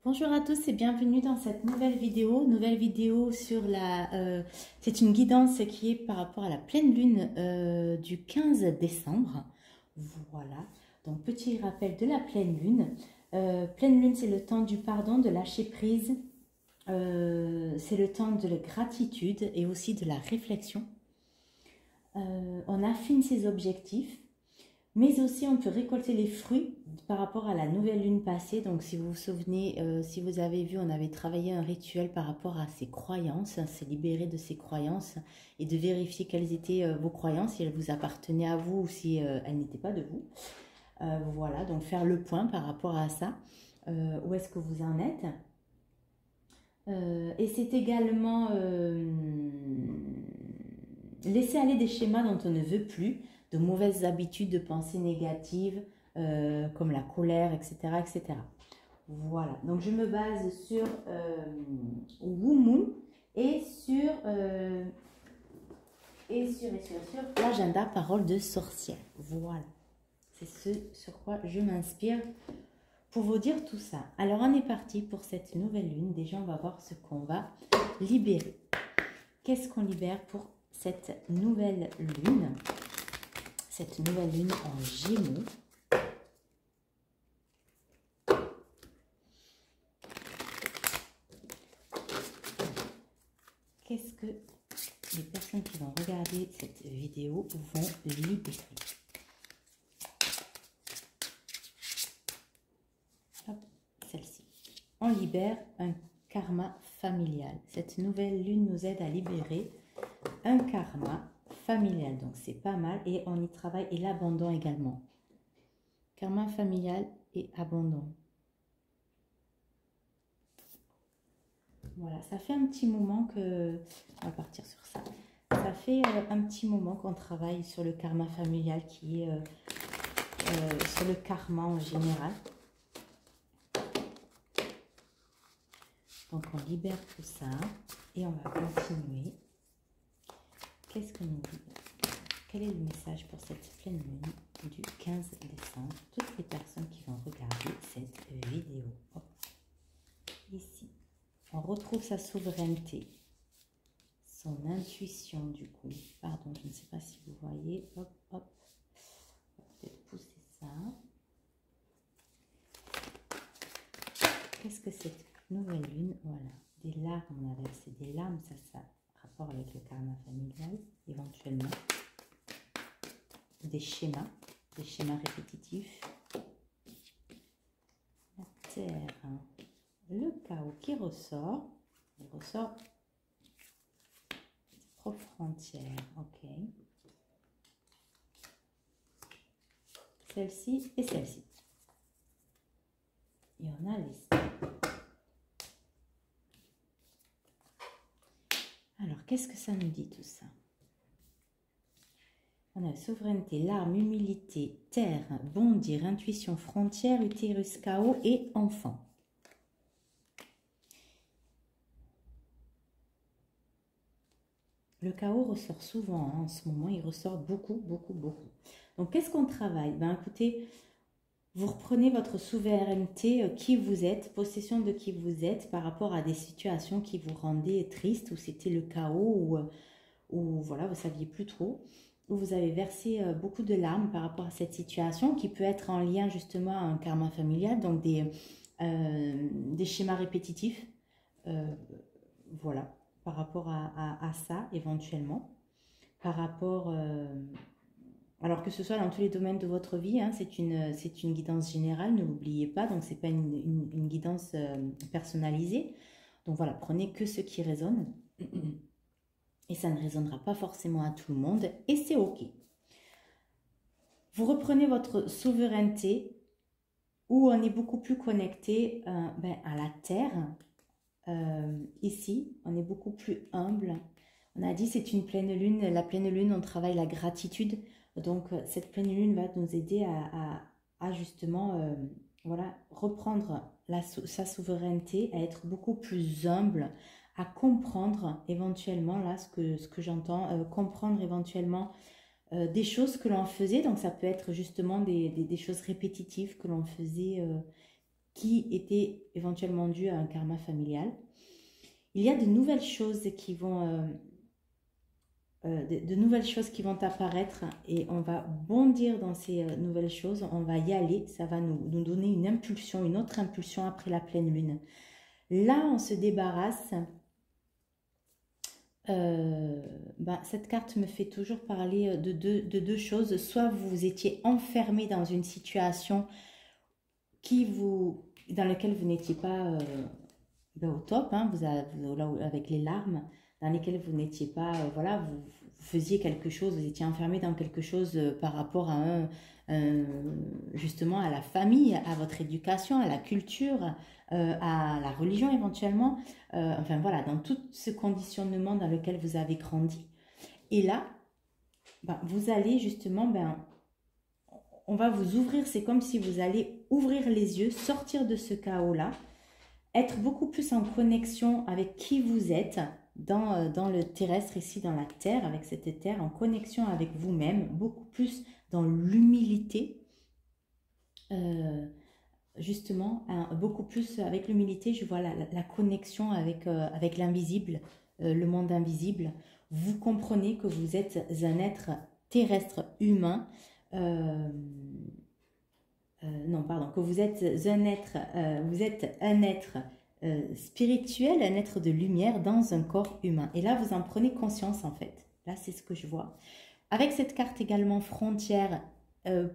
Bonjour à tous et bienvenue dans cette nouvelle vidéo sur c'est une guidance qui est par rapport à la pleine lune du 15 décembre. Voilà, donc petit rappel de la pleine lune. Pleine lune, c'est le temps du pardon, de lâcher prise, c'est le temps de la gratitude et aussi de la réflexion. On affine ses objectifs. Mais aussi, on peut récolter les fruits par rapport à la nouvelle lune passée. Donc, si vous vous souvenez, si vous avez vu, on avait travaillé un rituel par rapport à ses croyances, se libérer de ses croyances et de vérifier quelles étaient vos croyances, si elles vous appartenaient à vous ou si elles n'étaient pas de vous. Voilà, donc faire le point par rapport à ça. Où est-ce que vous en êtes? Et c'est également laisser aller des schémas dont on ne veut plus, de mauvaises habitudes, de pensées négatives, comme la colère, etc., etc. Voilà, donc je me base sur Wu et sur l'agenda Parole de sorcière. Voilà, c'est ce sur quoi je m'inspire pour vous dire tout ça. Alors on est parti pour cette nouvelle lune. Déjà on va voir ce qu'on va libérer. Qu'est-ce qu'on libère pour cette nouvelle lune? Cette nouvelle lune en Gémeaux. Qu'est-ce que les personnes qui vont regarder cette vidéo vont libérer? Hop, celle-ci. On libère un karma familial. Cette nouvelle lune nous aide à libérer un karma familial. Donc c'est pas mal et on y travaille. Et l'abandon également. Karma familial et abandon. Voilà, ça fait un petit moment que... On va partir sur ça. Ça fait un petit moment qu'on travaille sur le karma familial qui est sur le karma en général. Donc on libère tout ça et on va continuer. Qu'est-ce que nous dit? Quel est le message pour cette pleine lune du 15 décembre? Toutes les personnes qui vont regarder cette vidéo. Hop. Ici, on retrouve sa souveraineté, son intuition du coup. Pardon, je ne sais pas si vous voyez. Hop, hop. On va peut-être pousser ça. Qu'est-ce que cette nouvelle lune? Voilà, des larmes à verser. Des larmes, ça rapport avec le karma familial, éventuellement. Des schémas répétitifs. La terre, hein. Le chaos qui ressort. Il ressort propre frontière, ok. Celle-ci et celle-ci. Et on a les... Alors, qu'est-ce que ça nous dit tout ça? On a souveraineté, larme, humilité, terre, bondir, intuition, frontière, utérus, chaos et enfant. Le chaos ressort souvent, hein, en ce moment, il ressort beaucoup. Donc, qu'est-ce qu'on travaille? Ben, écoutez, vous reprenez votre souveraineté, qui vous êtes, possession de qui vous êtes par rapport à des situations qui vous rendaient triste, où c'était le chaos, où voilà, vous ne saviez plus trop, où vous avez versé beaucoup de larmes par rapport à cette situation, qui peut être en lien justement à un karma familial, donc des schémas répétitifs, voilà, par rapport à ça éventuellement, par rapport... alors que ce soit dans tous les domaines de votre vie, hein, c'est une guidance générale, ne l'oubliez pas, donc ce n'est pas une guidance personnalisée. Donc voilà, prenez que ce qui résonne. Et ça ne résonnera pas forcément à tout le monde, et c'est ok. Vous reprenez votre souveraineté, où on est beaucoup plus connecté à la terre. Ici, on est beaucoup plus humble. On a dit c'est une pleine lune. La pleine lune, on travaille la gratitude. Donc, cette pleine lune va nous aider à justement voilà, reprendre sa souveraineté, à être beaucoup plus humble, à comprendre éventuellement, là, ce que j'entends, comprendre éventuellement des choses que l'on faisait. Donc, ça peut être justement des choses répétitives que l'on faisait qui était éventuellement dû à un karma familial. Il y a de nouvelles choses qui vont... de nouvelles choses qui vont apparaître et on va bondir dans ces nouvelles choses, on va y aller, ça va nous donner une impulsion, une autre impulsion après la pleine lune. Là, on se débarrasse. Cette carte me fait toujours parler de deux choses. Soit vous étiez enfermé dans une situation dans laquelle vous n'étiez pas au top, hein, avec les larmes, dans lesquelles vous n'étiez pas, voilà, vous faisiez quelque chose, vous étiez enfermé dans quelque chose par rapport à justement à la famille, à votre éducation, à la culture, à la religion éventuellement, enfin voilà, dans tout ce conditionnement dans lequel vous avez grandi. Et là, vous allez justement, on va vous ouvrir, c'est comme si vous allez ouvrir les yeux, sortir de ce chaos-là, être beaucoup plus en connexion avec qui vous êtes dans le terrestre, ici dans la terre, avec cette terre, en connexion avec vous-même, beaucoup plus dans l'humilité, justement, beaucoup plus avec l'humilité, je vois la connexion avec l'invisible, le monde invisible. Vous comprenez que vous êtes un être terrestre humain, que vous êtes un être spirituel, un être de lumière dans un corps humain. Et là, vous en prenez conscience en fait. Là, c'est ce que je vois. Avec cette carte également frontière,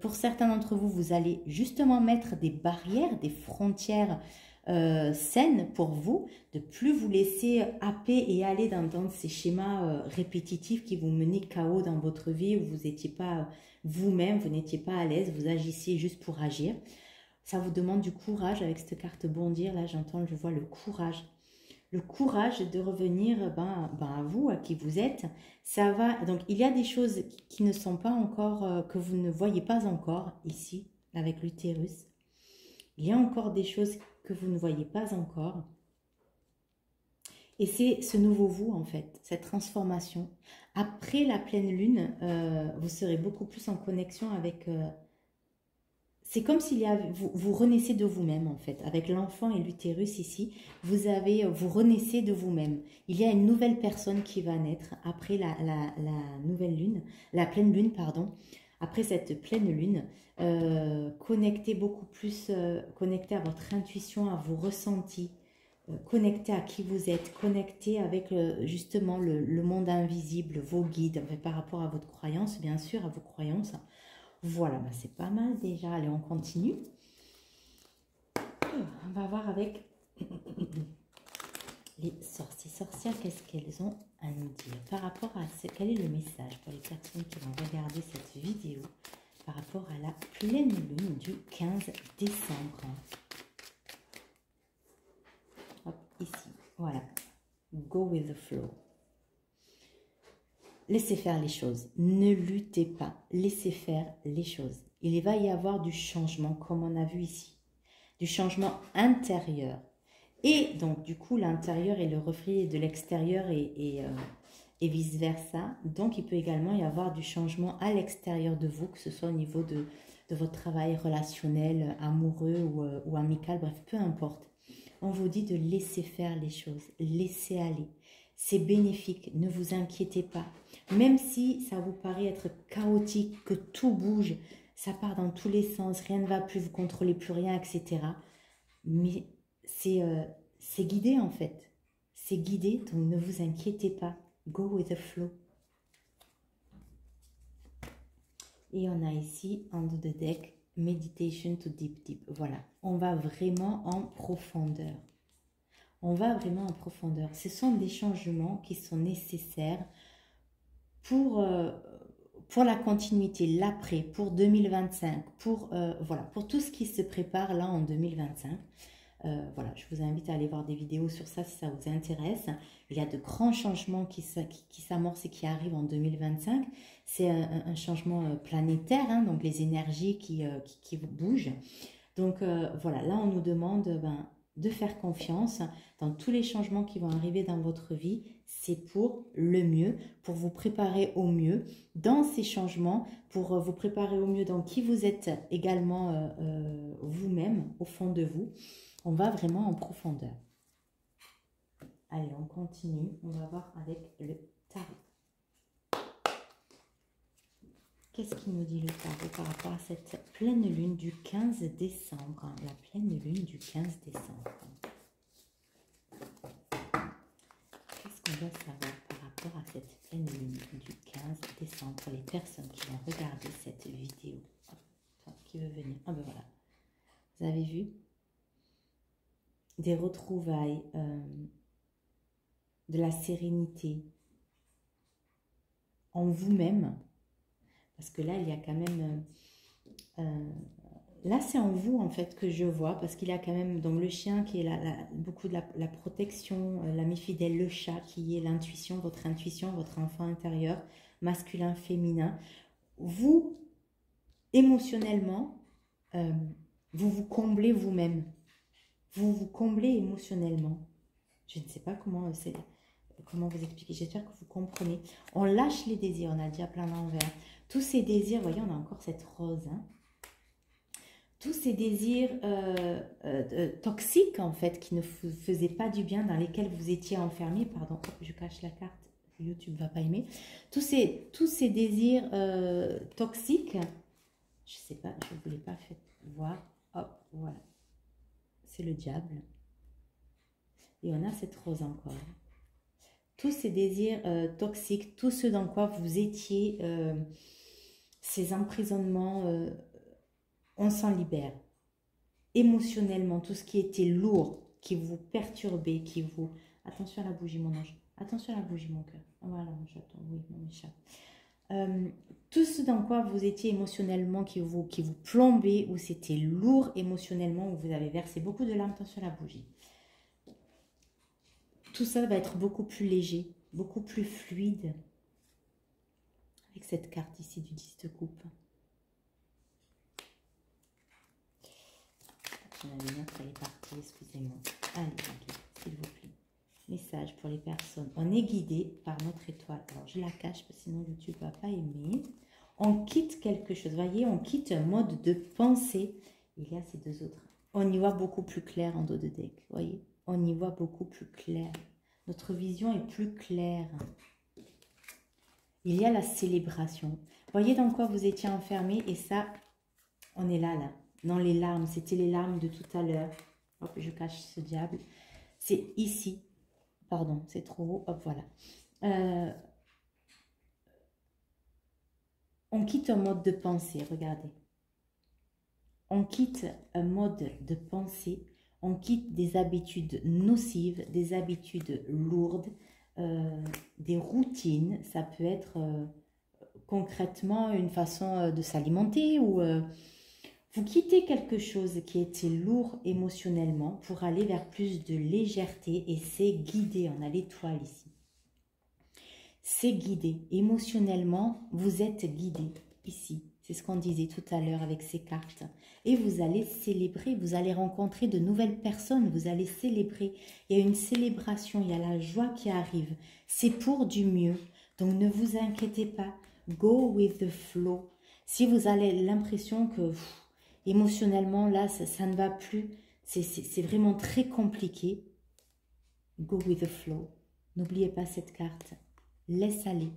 pour certains d'entre vous, vous allez justement mettre des barrières, des frontières saines pour vous, de plus vous laisser happer et aller dans ces schémas répétitifs qui vous menaient KO dans votre vie, où vous n'étiez pas vous-même, vous n'étiez pas à l'aise, vous agissiez juste pour agir. Ça vous demande du courage avec cette carte bondir. Là, je vois le courage. Le courage de revenir à vous, à qui vous êtes. Ça va. Donc, il y a des choses qui ne sont pas encore, que vous ne voyez pas encore ici, avec l'utérus. Il y a encore des choses que vous ne voyez pas encore. Et c'est ce nouveau vous, en fait, cette transformation. Après la pleine lune, vous serez beaucoup plus en connexion avec... c'est comme s'il vous renaissez de vous-même, en fait. Avec l'enfant et l'utérus ici, vous renaissez de vous-même. Il y a une nouvelle personne qui va naître après la nouvelle lune, la pleine lune, pardon. Après cette pleine lune, connectez beaucoup plus, connectez à votre intuition, à vos ressentis, connecté à qui vous êtes, connecté avec justement le monde invisible, vos guides, par rapport à votre croyance, bien sûr, à vos croyances. Voilà, c'est pas mal déjà. Allez, on continue. On va voir avec les sorciers, sorcières, qu'est-ce qu'elles ont à nous dire par rapport à quel est le message pour les personnes qui vont regarder cette vidéo par rapport à la pleine lune du 15 décembre. Hop, ici, voilà. Go with the flow. Laissez faire les choses. Ne luttez pas. Laissez faire les choses. Il va y avoir du changement, comme on a vu ici. Du changement intérieur. Et donc, du coup, l'intérieur est le reflet de l'extérieur et vice-versa. Donc, il peut également y avoir du changement à l'extérieur de vous, que ce soit au niveau de votre travail relationnel, amoureux ou amical, bref, peu importe. On vous dit de laisser faire les choses, laisser aller. C'est bénéfique, ne vous inquiétez pas. Même si ça vous paraît être chaotique, que tout bouge, ça part dans tous les sens, rien ne va plus, vous ne contrôlez plus rien, etc. Mais c'est guidé en fait. C'est guidé, donc ne vous inquiétez pas. Go with the flow. Et on a ici, under the deck, meditation to deep deep. Voilà, on va vraiment en profondeur. On va vraiment en profondeur. Ce sont des changements qui sont nécessaires pour la continuité, l'après, pour 2025, voilà, pour tout ce qui se prépare là en 2025. Voilà, je vous invite à aller voir des vidéos sur ça si ça vous intéresse. Il y a de grands changements qui s'amorcent et qui arrivent en 2025. C'est un changement planétaire, hein, donc les énergies qui bougent. Donc voilà, là on nous demande de faire confiance dans tous les changements qui vont arriver dans votre vie. C'est pour le mieux, pour vous préparer au mieux dans ces changements, pour vous préparer au mieux dans qui vous êtes également vous-même, au fond de vous. On va vraiment en profondeur. Allez, on continue. On va voir avec le tarot. Qu'est-ce qu'il nous dit le tarot par rapport à cette pleine lune du 15 décembre? La pleine lune du 15 décembre. Qu'est-ce qu'on doit savoir par rapport à cette pleine lune du 15 décembre pour les personnes qui vont regarder cette vidéo? Toi, qui veut venir? Ah ben voilà. Vous avez vu? Des retrouvailles, de la sérénité en vous-même. Parce que là, il y a quand même... là, c'est en vous, en fait, que je vois. Parce qu'il y a quand même donc, le chien qui est beaucoup de la protection, l'ami fidèle, le chat qui est l'intuition, votre enfant intérieur, masculin, féminin. Vous, émotionnellement, vous vous comblez vous-même. Vous vous comblez émotionnellement. Je ne sais pas comment vous expliquer. J'espère que vous comprenez. On lâche les désirs. On a déjà plein d'envers. Tous ces désirs, vous voyez, on a encore cette rose. Hein. Tous ces désirs toxiques, en fait, qui ne vous faisaient pas du bien, dans lesquels vous étiez enfermé. Pardon, je cache la carte. YouTube ne va pas aimer. Tous ces désirs toxiques, je ne sais pas, je ne voulais pas faire voir. Hop, voilà. C'est le diable. Et on a cette rose encore. Tous ces désirs toxiques, tout ce dans quoi vous étiez, ces emprisonnements, on s'en libère. Émotionnellement, tout ce qui était lourd, qui vous perturbait, qui vous... Attention à la bougie, mon ange. Attention à la bougie, mon cœur. Voilà, mon chaton. Oui, mon chat. Tout ce dans quoi vous étiez émotionnellement, qui vous plombait, où c'était lourd émotionnellement, où vous avez versé beaucoup de larmes. Attention à la bougie. Tout ça va être beaucoup plus léger, beaucoup plus fluide. Avec cette carte ici du 10 de coupe. J'en avais une autre, elle est partie, excusez-moi. Allez, s'il vous plaît. Message pour les personnes. On est guidé par notre étoile. Alors, je la cache, parce que sinon YouTube ne va pas aimer. On quitte quelque chose. Vous voyez, on quitte un mode de pensée. Il y a ces deux autres. On y voit beaucoup plus clair en dos de deck. Vous voyez, on y voit beaucoup plus clair. Notre vision est plus claire. Il y a la célébration. Voyez dans quoi vous étiez enfermé. Et ça, on est là, dans les larmes. C'était les larmes de tout à l'heure. Hop, je cache ce diable. C'est ici. Pardon, c'est trop haut. Hop, voilà. On quitte un mode de pensée, regardez. On quitte un mode de pensée. On quitte des habitudes nocives, des habitudes lourdes, des routines. Ça peut être concrètement une façon de s'alimenter ou vous quittez quelque chose qui était lourd émotionnellement pour aller vers plus de légèreté et c'est guidé. On a l'étoile ici. C'est guidé. Émotionnellement, vous êtes guidé ici. C'est ce qu'on disait tout à l'heure avec ces cartes. Et vous allez célébrer, vous allez rencontrer de nouvelles personnes, vous allez célébrer. Il y a une célébration, il y a la joie qui arrive. C'est pour du mieux. Donc ne vous inquiétez pas. Go with the flow. Si vous avez l'impression que émotionnellement, là, ça ne va plus, c'est vraiment très compliqué. Go with the flow. N'oubliez pas cette carte. Laisse aller.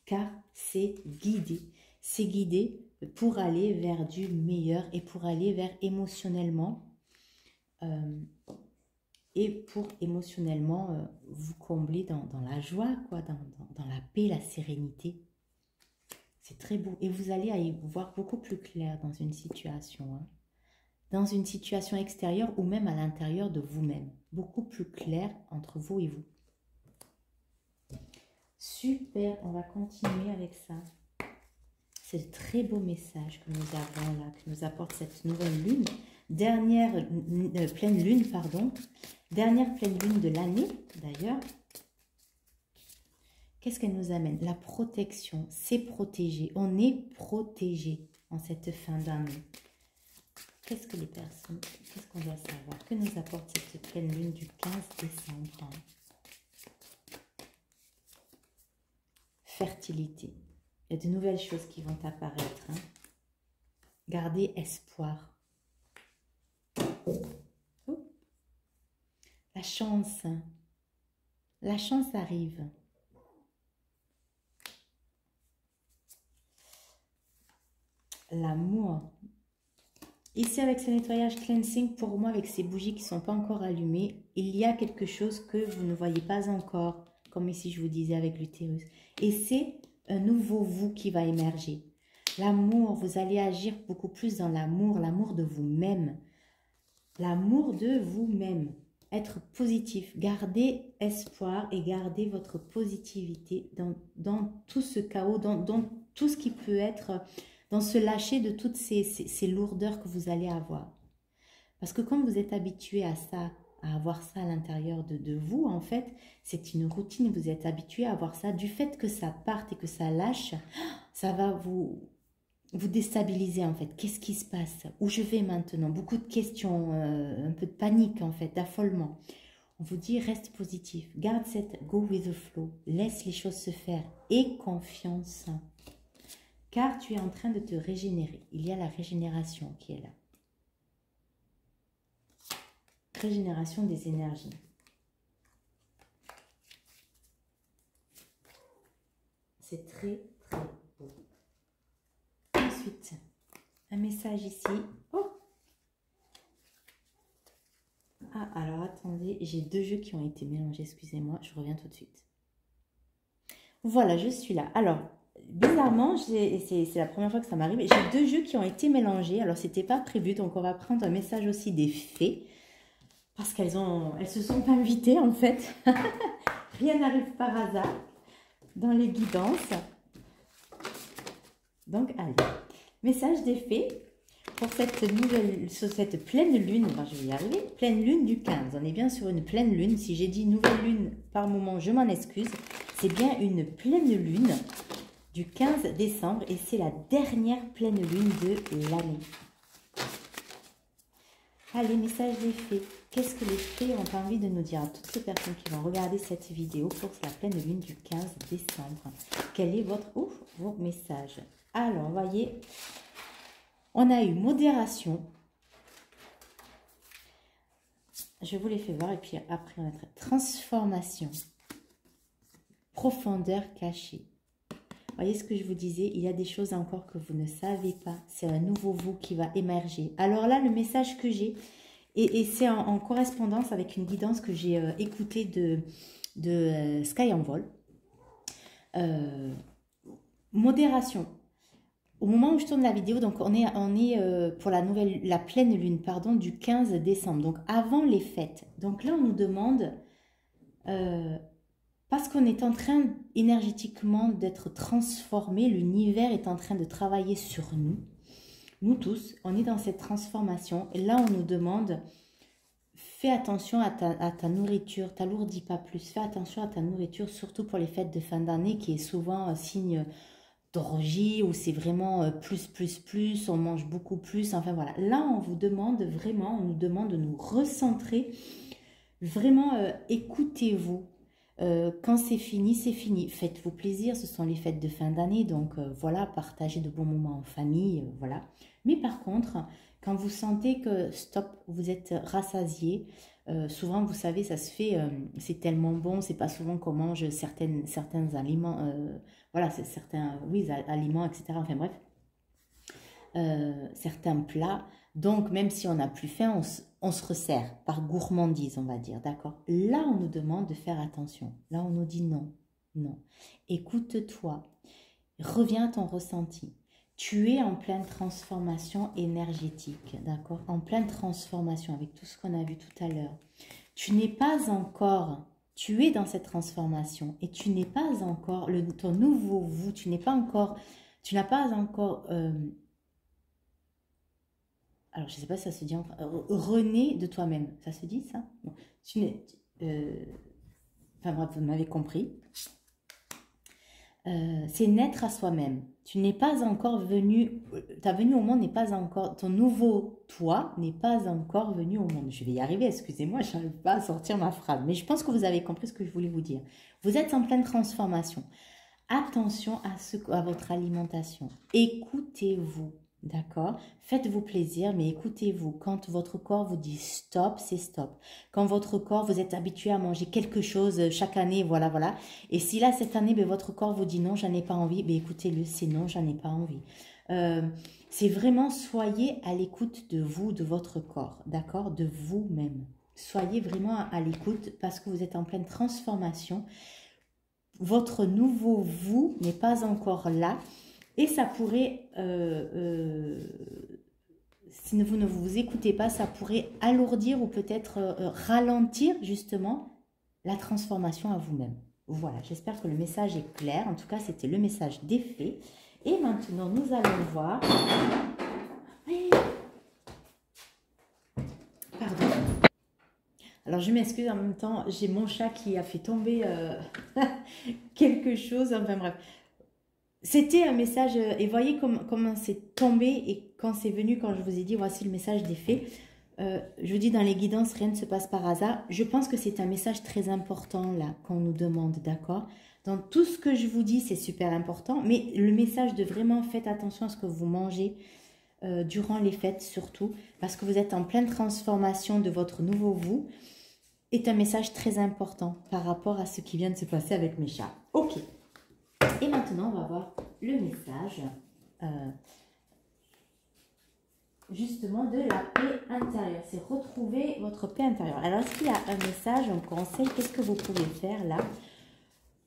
Car c'est guidé. C'est guidé pour aller vers du meilleur et pour aller vers émotionnellement vous combler dans la joie, quoi, dans la paix, la sérénité. C'est très beau. Et vous allez y voir beaucoup plus clair dans une situation. Hein. Dans une situation extérieure ou même à l'intérieur de vous-même. Beaucoup plus clair entre vous et vous. Super, on va continuer avec ça. C'est de très beaux messages que nous avons là, que nous apporte cette nouvelle lune. Dernière pleine lune, pardon. Dernière pleine lune de l'année, d'ailleurs. Qu'est-ce qu'elle nous amène? La protection, c'est protégé. On est protégé en cette fin d'année. Qu'est-ce que les personnes, qu'est-ce qu'on doit savoir? Que nous apporte cette pleine lune du 15 décembre? Fertilité. Il y a de nouvelles choses qui vont apparaître. Hein. Gardez espoir. Oh. La chance. La chance arrive. L'amour. Ici, avec ce nettoyage cleansing, pour moi, avec ces bougies qui ne sont pas encore allumées, il y a quelque chose que vous ne voyez pas encore, comme ici je vous disais avec l'utérus. Et c'est un nouveau vous qui va émerger. L'amour, vous allez agir beaucoup plus dans l'amour, l'amour de vous-même. L'amour de vous-même. Être positif, gardez espoir et gardez votre positivité dans tout ce chaos, dans tout ce qui peut être... dans se lâcher de toutes ces lourdeurs que vous allez avoir. Parce que quand vous êtes habitué à ça, à avoir ça à l'intérieur de vous, en fait, c'est une routine, vous êtes habitué à avoir ça. Du fait que ça parte et que ça lâche, ça va vous déstabiliser, en fait. Qu'est-ce qui se passe? Où je vais maintenant? Beaucoup de questions, un peu de panique, en fait, d'affolement. On vous dit, reste positif, garde cette go with the flow, laisse les choses se faire, aie confiance. Car tu es en train de te régénérer. Il y a la régénération qui est là. Régénération des énergies. C'est très, très beau. Ensuite, un message ici. Oh! Ah, alors attendez, j'ai deux jeux qui ont été mélangés. Excusez-moi, je reviens tout de suite. Voilà, je suis là. Alors... bizarrement, c'est la première fois que ça m'arrive, j'ai deux jeux qui ont été mélangés. Alors, c'était pas prévu, donc on va prendre un message aussi des fées. Parce qu'elles se sont invitées, en fait. Rien n'arrive par hasard dans les guidances. Donc, allez. Message des fées pour cette pleine lune. Enfin, je vais y arriver. Pleine lune du 15. On est bien sur une pleine lune. Si j'ai dit nouvelle lune par moment, je m'en excuse. C'est bien une pleine lune du 15 décembre et c'est la dernière pleine lune de l'année. Allez, message des fées. Qu'est-ce que les fées ont envie de nous dire à toutes ces personnes qui vont regarder cette vidéo pour la pleine lune du 15 décembre? Quel est vos messages? Alors, voyez, on a eu modération. Je vous les fais voir et puis après on va être transformation. Profondeur cachée. Voyez ce que je vous disais, il y a des choses encore que vous ne savez pas. C'est un nouveau vous qui va émerger. Alors là, le message que j'ai, et c'est en correspondance avec une guidance que j'ai écoutée de Sky en vol. Modération. Au moment où je tourne la vidéo, donc on est pour la pleine lune, pardon, du 15 décembre. Donc avant les fêtes. Donc là, on nous demande... parce qu'on est en train énergétiquement d'être transformé, l'univers est en train de travailler sur nous. Nous tous, on est dans cette transformation. Et là, on nous demande, fais attention à ta nourriture, t'alourdis pas plus. Fais attention à ta nourriture, surtout pour les fêtes de fin d'année, qui est souvent signe d'orgie, où c'est vraiment plus, on mange beaucoup plus. Enfin voilà, là, on vous demande vraiment, on nous demande de nous recentrer. Vraiment, écoutez-vous. Quand c'est fini, c'est fini. Faites-vous plaisir, ce sont les fêtes de fin d'année, donc voilà, partagez de bons moments en famille, voilà. Mais par contre, quand vous sentez que stop, vous êtes rassasié, souvent, vous savez, ça se fait, c'est tellement bon, c'est pas souvent qu'on mange certains aliments, voilà, c'est certains, oui, aliments, etc. Enfin bref, certains plats. Donc, même si on n'a plus faim, on se resserre par gourmandise, on va dire, d'accord? Là, on nous demande de faire attention. Là, on nous dit non, non. Écoute-toi, reviens à ton ressenti. Tu es en pleine transformation énergétique, d'accord? En pleine transformation avec tout ce qu'on a vu tout à l'heure. Tu n'es pas encore, tu es dans cette transformation et tu n'es pas encore, ton nouveau vous, tu n'as pas encore... alors, je ne sais pas si ça se dit enfin, rené de toi-même. Ça se dit, ça? Bon, enfin bref, vous m'avez compris. c'est naître à soi-même. Tu n'es pas encore venu, ta venue au monde n'est pas encore, ton nouveau toi n'est pas encore venu au monde. Je vais y arriver, excusez-moi, je n'arrive pas à sortir ma phrase, mais je pense que vous avez compris ce que je voulais vous dire. Vous êtes en pleine transformation. Attention à votre alimentation. Écoutez-vous, d'accord? Faites-vous plaisir, mais écoutez-vous. Quand votre corps vous dit stop, c'est stop. Quand votre corps, vous êtes habitué à manger quelque chose chaque année, voilà, voilà. Et si là, cette année, ben, votre corps vous dit non, j'en ai pas envie, ben, écoutez-le, c'est non, j'en ai pas envie. C'est vraiment, soyez à l'écoute de vous, de votre corps, d'accord? De vous-même. Soyez vraiment à l'écoute parce que vous êtes en pleine transformation. Votre nouveau vous n'est pas encore là et ça pourrait, si vous ne vous écoutez pas, ça pourrait alourdir ou peut-être ralentir justement la transformation à vous-même. Voilà, j'espère que le message est clair. En tout cas, c'était le message des faits. Et maintenant, nous allons voir... Pardon. Alors, je m'excuse, en même temps, j'ai mon chat qui a fait tomber quelque chose. Enfin, bref. C'était un message, et voyez comment c'est tombé, et quand c'est venu, quand je vous ai dit, voici le message des faits. Je vous dis, dans les guidances, rien ne se passe par hasard. Je pense que c'est un message très important, là, qu'on nous demande, d'accord? Dans tout ce que je vous dis, c'est super important, mais le message de vraiment, faites attention à ce que vous mangez, durant les fêtes surtout, parce que vous êtes en pleine transformation de votre nouveau vous, est un message très important par rapport à ce qui vient de se passer avec mes chats. Ok. Et maintenant, on va voir le message justement de la paix intérieure. C'est retrouver votre paix intérieure. Alors, est-ce qu'il y a un message, un conseil? Qu'est-ce que vous pouvez faire là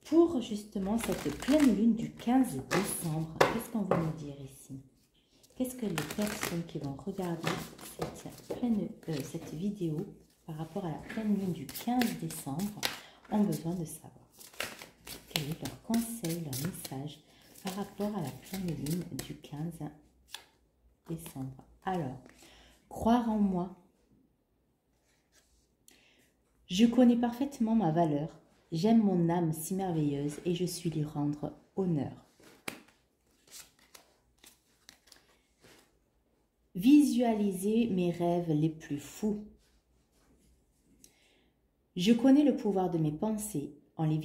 pour justement cette pleine lune du 15 décembre? Qu'est-ce qu'on veut nous dire ici? Qu'est-ce que les personnes qui vont regarder cette vidéo par rapport à la pleine lune du 15 décembre ont besoin de savoir? Quel est leur conseil, leur message par rapport à la pleine lune du 15 décembre? Alors, croire en moi. Je connais parfaitement ma valeur. J'aime mon âme si merveilleuse et je suis lui rendre honneur. Visualiser mes rêves les plus fous. Je connais le pouvoir de mes pensées. En les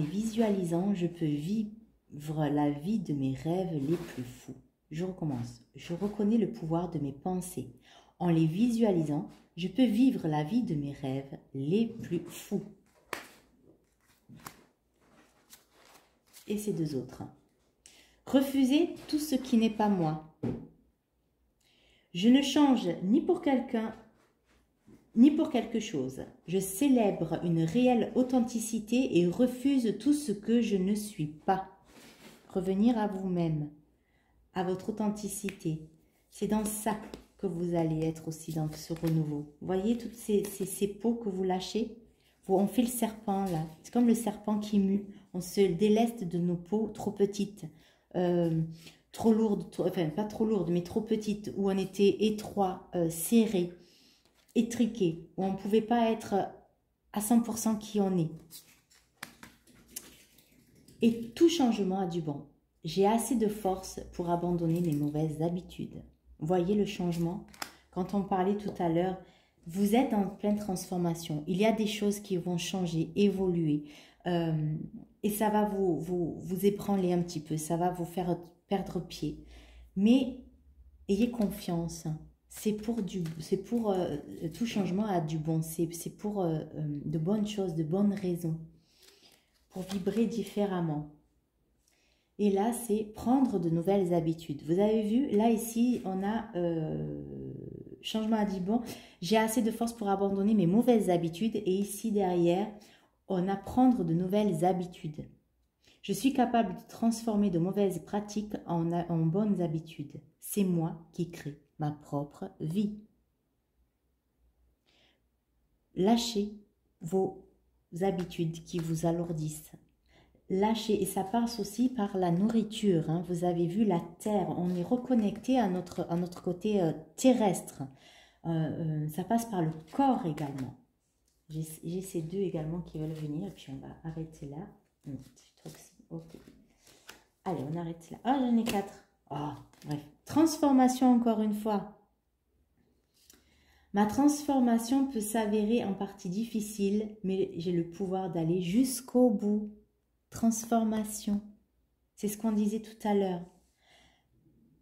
visualisant, je peux vivre la vie de mes rêves les plus fous. Je recommence. Je reconnais le pouvoir de mes pensées. En les visualisant, je peux vivre la vie de mes rêves les plus fous. Et ces deux autres. Refuser tout ce qui n'est pas moi. Je ne change ni pour quelqu'un, ni pour quelque chose. Je célèbre une réelle authenticité et refuse tout ce que je ne suis pas. Revenir à vous-même, à votre authenticité. C'est dans ça que vous allez être aussi dans ce renouveau. Voyez toutes ces peaux que vous lâchez? On fait le serpent là. C'est comme le serpent qui mue. On se déleste de nos peaux trop petites. Trop lourdes, enfin pas trop lourdes, mais trop petites, où on était étroit, serré, étriqué, où on ne pouvait pas être à 100% qui on est. Et tout changement a du bon. J'ai assez de force pour abandonner mes mauvaises habitudes. Voyez le changement? Quand on parlait tout à l'heure, vous êtes en pleine transformation. Il y a des choses qui vont changer, évoluer. Et ça va vous ébranler un petit peu. Ça va vous faire perdre pied. Mais ayez confiance. C'est pour tout changement a du bon. C'est pour de bonnes choses, de bonnes raisons. Pour vibrer différemment. Et là, c'est prendre de nouvelles habitudes. Vous avez vu, là, ici, on a changement à dire bon. J'ai assez de force pour abandonner mes mauvaises habitudes. Et ici, derrière, on a prendre de nouvelles habitudes. Je suis capable de transformer de mauvaises pratiques en bonnes habitudes. C'est moi qui crée ma propre vie. Lâchez vos habitudes qui vous alourdissent. Lâchez, et ça passe aussi par la nourriture. Hein. Vous avez vu la terre, on est reconnecté à notre côté terrestre. Ça passe par le corps également. J'ai ces deux également qui veulent venir, et puis on va arrêter là. Okay. Allez, on arrête là. Ah, j'en ai 4. Oh, bref. Transformation encore une fois. Ma transformation peut s'avérer en partie difficile, mais j'ai le pouvoir d'aller jusqu'au bout. Transformation. C'est ce qu'on disait tout à l'heure.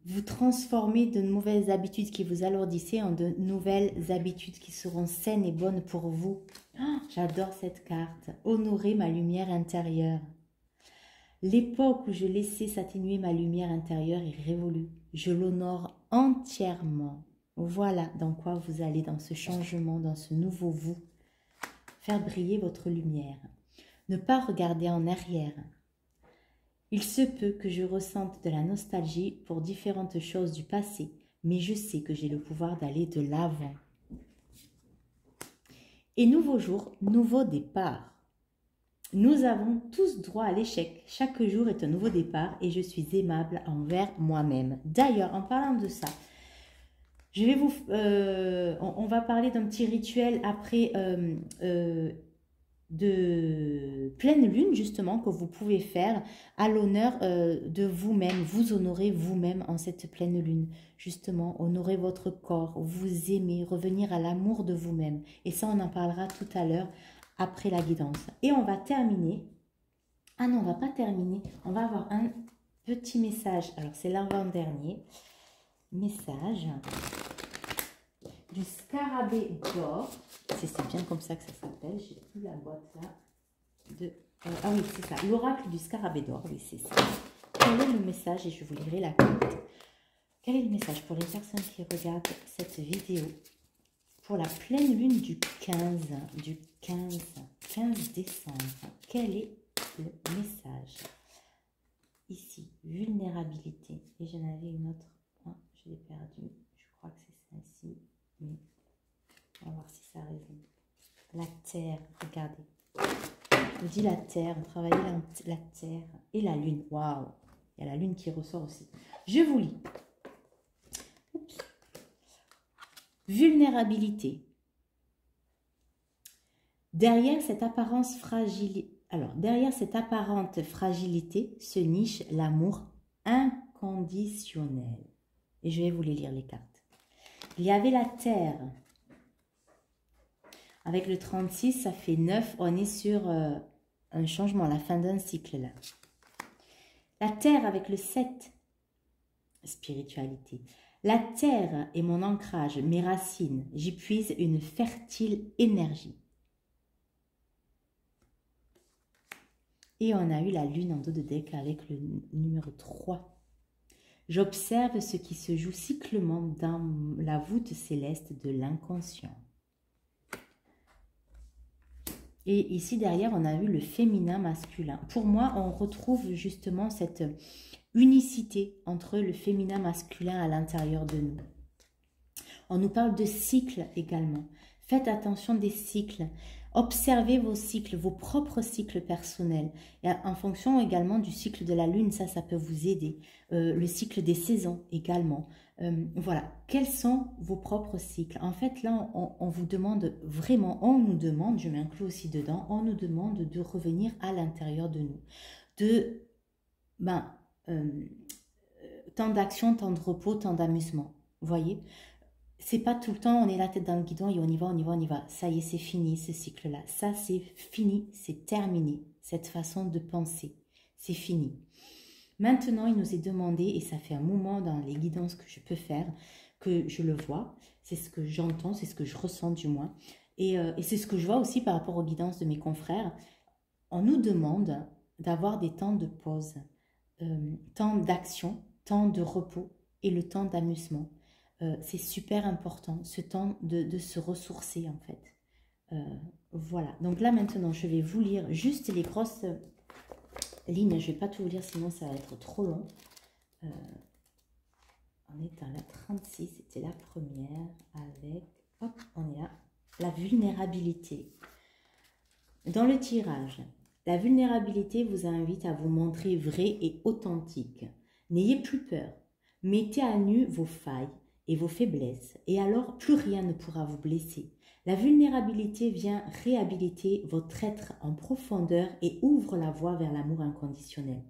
Vous transformez de mauvaises habitudes qui vous alourdissaient en de nouvelles habitudes qui seront saines et bonnes pour vous. Oh, j'adore cette carte. Honorer ma lumière intérieure. L'époque où je laissais s'atténuer ma lumière intérieure est révolue. Je l'honore entièrement. Voilà dans quoi vous allez, dans ce changement, dans ce nouveau vous. Faire briller votre lumière. Ne pas regarder en arrière. Il se peut que je ressente de la nostalgie pour différentes choses du passé, mais je sais que j'ai le pouvoir d'aller de l'avant. Et nouveau jour, nouveau départ. Nous avons tous droit à l'échec. Chaque jour est un nouveau départ et je suis aimable envers moi-même. D'ailleurs, en parlant de ça, je vais vous, on va parler d'un petit rituel après de pleine lune, justement, que vous pouvez faire à l'honneur de vous-même. Vous honorez vous-même en cette pleine lune. Justement, honorer votre corps, vous aimer, revenir à l'amour de vous-même. Et ça, on en parlera tout à l'heure après la guidance. Et on va terminer. Ah non, on ne va pas terminer. On va avoir un petit message. Alors, c'est l'avant-dernier message du scarabée d'or. C'est bien comme ça que ça s'appelle. J'ai plus la boîte là. Ah oui, c'est ça. L'oracle du scarabée d'or. Oui, c'est ça. Quel est le message? Et je vous lirai la carte. Quel est le message pour les personnes qui regardent cette vidéo pour la pleine lune du 15 décembre? Quel est le message? Ici, vulnérabilité. Et j'en avais une autre. Oh, je l'ai perdue. Je crois que c'est celle-ci. Mais on va voir si ça résonne. La terre, regardez. Je vous dis la terre, on travaillait la terre et la lune. Waouh! Il y a la lune qui ressort aussi. Je vous lis. Oups. Vulnérabilité. Derrière cette apparente fragilité se niche l'amour inconditionnel. Et je vais vous les lire les cartes. Il y avait la terre. Avec le 36, ça fait 9. On est sur un changement, la fin d'un cycle là. La terre avec le 7. Spiritualité. La terre est mon ancrage, mes racines. J'y puise une fertile énergie. Et on a eu la lune en dos de deck avec le numéro 3. J'observe ce qui se joue cyclement dans la voûte céleste de l'inconscient. Et ici derrière, on a eu le féminin masculin. Pour moi, on retrouve justement cette unicité entre le féminin masculin à l'intérieur de nous. On nous parle de cycles également. Faites attention des cycles. Observez vos cycles, vos propres cycles personnels. Et en fonction également du cycle de la lune, ça peut vous aider. Le cycle des saisons également. Voilà, quels sont vos propres cycles? En fait, là, on vous demande vraiment, on nous demande, je m'inclus aussi dedans, on nous demande de revenir à l'intérieur de nous. De, temps d'action, temps de repos, temps d'amusement. Vous voyez? C'est pas tout le temps, on est la tête dans le guidon et on y va, on y va, on y va. Ça y est, c'est fini ce cycle-là. Ça, c'est fini, c'est terminé. Cette façon de penser, c'est fini. Maintenant, il nous est demandé, et ça fait un moment dans les guidances que je peux faire, que je le vois, c'est ce que j'entends, c'est ce que je ressens du moins. Et c'est ce que je vois aussi par rapport aux guidances de mes confrères. On nous demande d'avoir des temps de pause, temps d'action, temps de repos et le temps d'amusement. C'est super important, ce temps de se ressourcer en fait. Voilà, donc là maintenant je vais vous lire juste les grosses lignes, je ne vais pas tout vous lire sinon ça va être trop long. On est à la 36, c'était la première avec, hop, on est là, la vulnérabilité. Dans le tirage, la vulnérabilité vous invite à vous montrer vrai et authentique. N'ayez plus peur, mettez à nu vos failles et vos faiblesses, et alors plus rien ne pourra vous blesser. La vulnérabilité vient réhabiliter votre être en profondeur et ouvre la voie vers l'amour inconditionnel.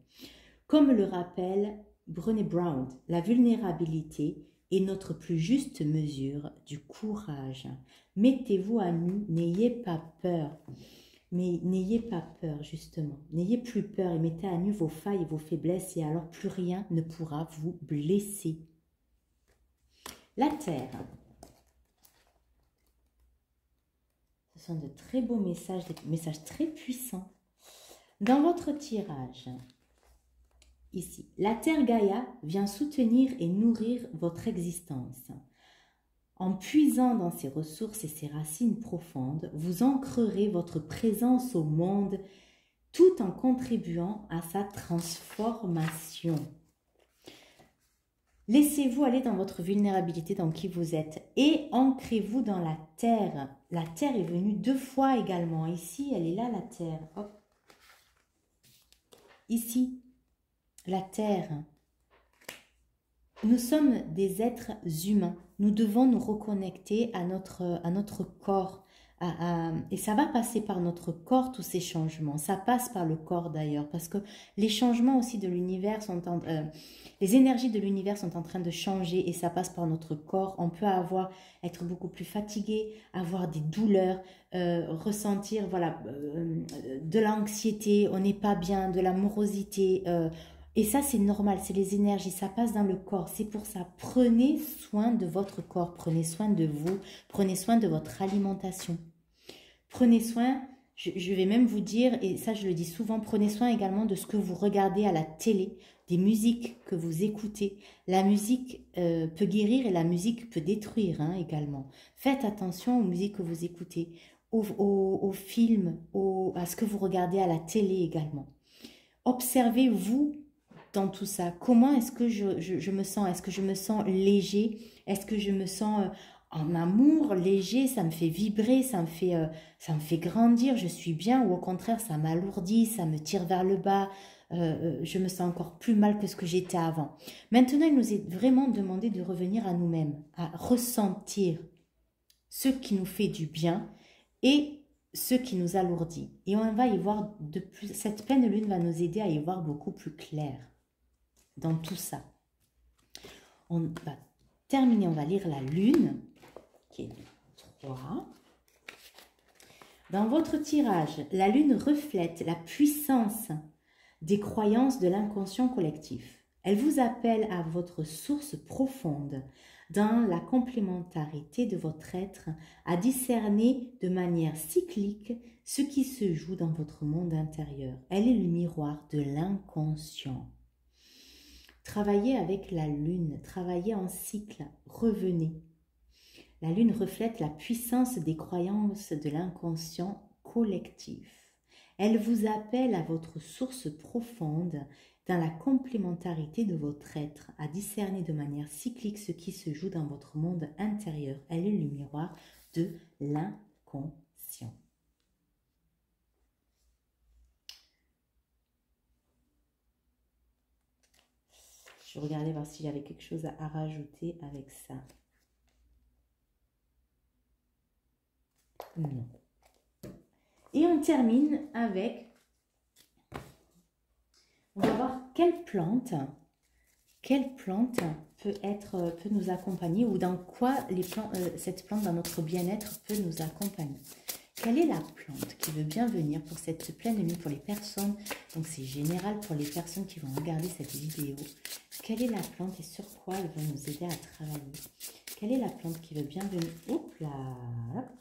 Comme le rappelle Brené Brown, la vulnérabilité est notre plus juste mesure du courage. Mettez-vous à nu, n'ayez pas peur. Mais n'ayez pas peur, justement. N'ayez plus peur et mettez à nu vos failles et vos faiblesses et alors plus rien ne pourra vous blesser. La Terre. Ce sont de très beaux messages, des messages très puissants. Dans votre tirage, ici, la Terre Gaïa vient soutenir et nourrir votre existence. En puisant dans ses ressources et ses racines profondes, vous ancrerez votre présence au monde tout en contribuant à sa transformation. Laissez-vous aller dans votre vulnérabilité, dans qui vous êtes, et ancrez-vous dans la terre. La terre est venue 2 fois également. Ici, elle est là, la terre. Hop. Ici, la terre. Nous sommes des êtres humains. Nous devons nous reconnecter à notre corps. Et ça va passer par notre corps, tous ces changements. Ça passe par le corps d'ailleurs, parce que les changements aussi de l'univers les énergies de l'univers sont en train de changer et ça passe par notre corps. On peut être beaucoup plus fatigué, avoir des douleurs, ressentir voilà, de l'anxiété, on n'est pas bien, de la morosité. Et ça, c'est normal, c'est les énergies, ça passe dans le corps. C'est pour ça, prenez soin de votre corps, prenez soin de vous, prenez soin de votre alimentation. Prenez soin, je vais même vous dire, et ça je le dis souvent, prenez soin également de ce que vous regardez à la télé, des musiques que vous écoutez. La musique peut guérir et la musique peut détruire également. Faites attention aux musiques que vous écoutez, aux films, à ce que vous regardez à la télé également. Observez-vous dans tout ça. Comment est-ce que je me sens? Est-ce que je me sens léger? Est-ce que je me sens en amour, léger? Ça me fait vibrer, ça me fait grandir, je suis bien, ou au contraire, ça m'alourdit, ça me tire vers le bas, je me sens encore plus mal que ce que j'étais avant. Maintenant, il nous est vraiment demandé de revenir à nous-mêmes, à ressentir ce qui nous fait du bien et ce qui nous alourdit. Et on va y voir de plus, cette pleine lune va nous aider à y voir beaucoup plus clair dans tout ça. On va terminer, on va lire la lune, qui est 3. Dans votre tirage, la lune reflète la puissance des croyances de l'inconscient collectif. Elle vous appelle à votre source profonde, dans la complémentarité de votre être, à discerner de manière cyclique ce qui se joue dans votre monde intérieur. Elle est le miroir de l'inconscient. Travaillez avec la lune, travaillez en cycle, revenez. La lune reflète la puissance des croyances de l'inconscient collectif. Elle vous appelle à votre source profonde, dans la complémentarité de votre être, à discerner de manière cyclique ce qui se joue dans votre monde intérieur. Elle est le miroir de l'inconscient. Je regardais voir s'il y avait quelque chose à rajouter avec ça. Non. Et on termine avec, on va voir quelle plante peut nous accompagner, ou dans quoi cette plante dans notre bien-être peut nous accompagner. Quelle est la plante qui veut bien venir pour cette pleine lune pour les personnes, donc c'est général pour les personnes qui vont regarder cette vidéo. Quelle est la plante et sur quoi elle va nous aider à travailler? Quelle est la plante qui veut bien venir? Hop là,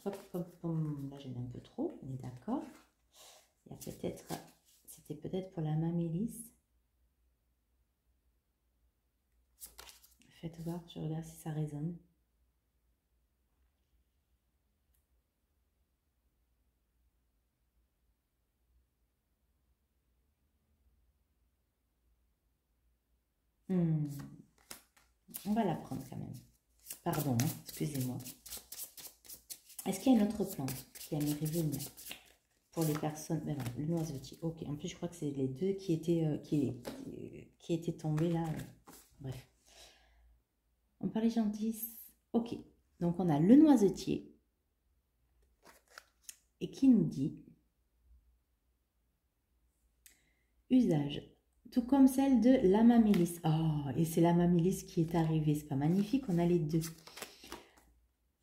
hop, hop, hop, là j'en ai un peu trop, on est d'accord. Il y a peut-être, c'était peut-être pour la mamélis. Faites voir, je regarde si ça résonne. On va la prendre quand même. Pardon, excusez-moi. Est-ce qu'il y a une autre plante qui aimerait venir pour les personnes? Ben non, le noisetier. Ok, en plus je crois que c'est les deux qui étaient tombés là. Bref. On parlait gentil. Ok, donc on a le noisetier et qui nous dit usage tout comme celle de l'Amamélis. Oh, et c'est l'Amamélis qui est arrivée, c'est pas magnifique, on a les deux.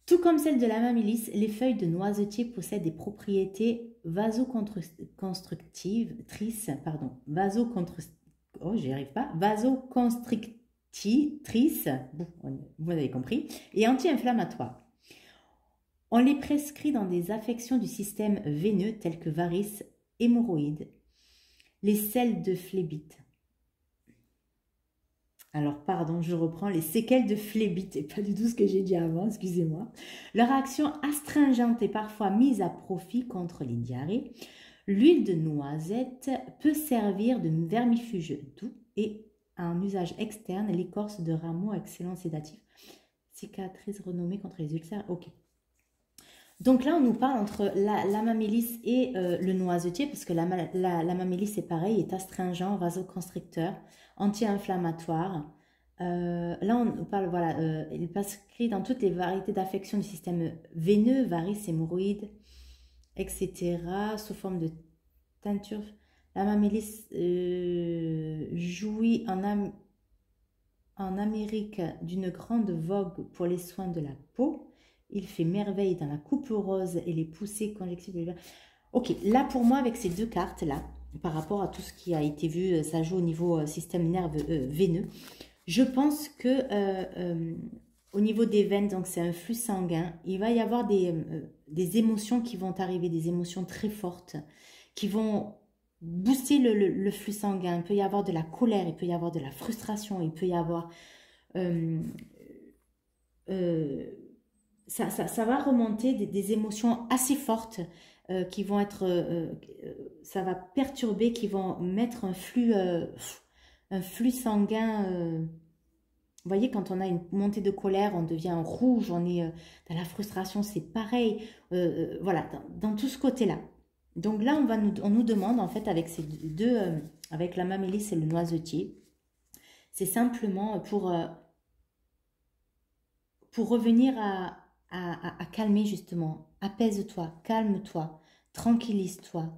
Tout comme celle de l'Amamélis, les feuilles de noisetier possèdent des propriétés vasoconstrictrices, oh, j'y arrive pas, vasoconstrictrices, bon, vous avez compris, et anti-inflammatoires. On les prescrit dans des affections du système veineux telles que varices, hémorroïdes, les selles de phlébite. Alors, pardon, je reprends les séquelles de phlébite, et pas du tout ce que j'ai dit avant, excusez-moi. Leur action astringente est parfois mise à profit contre les diarrhées. L'huile de noisette peut servir de vermifuge doux et à un usage externe, l'écorce de rameau, excellent sédatif. Cicatrice renommée contre les ulcères, ok. Donc là, on nous parle entre l'Amamélis et le noisetier, parce que l'Amamélis, c'est pareil, est astringent, vasoconstricteur, anti-inflammatoire. Là, on nous parle, voilà, il est prescrit dans toutes les variétés d'affections du système veineux, varices, hémorroïdes, etc., sous forme de teinture. L'Amamélis jouit en Amérique d'une grande vogue pour les soins de la peau. Il fait merveille dans la coupe rose et les poussées conjectives. Ok, là pour moi, avec ces deux cartes-là, par rapport à tout ce qui a été vu, ça joue au niveau système nerveux veineux. Je pense que au niveau des veines, donc c'est un flux sanguin, il va y avoir des émotions qui vont arriver, des émotions très fortes, qui vont booster le flux sanguin. Il peut y avoir de la colère, il peut y avoir de la frustration, il peut y avoir... ça va remonter des émotions assez fortes qui vont être, ça va perturber, qui vont mettre un flux sanguin. Vous voyez, quand on a une montée de colère, on devient rouge, on est dans la frustration, c'est pareil. Voilà, dans tout ce côté-là. Donc là, on nous demande, en fait, avec ces deux, avec l'Amamélis et le noisetier, c'est simplement pour revenir à calmer justement, apaise-toi, calme-toi, tranquillise-toi.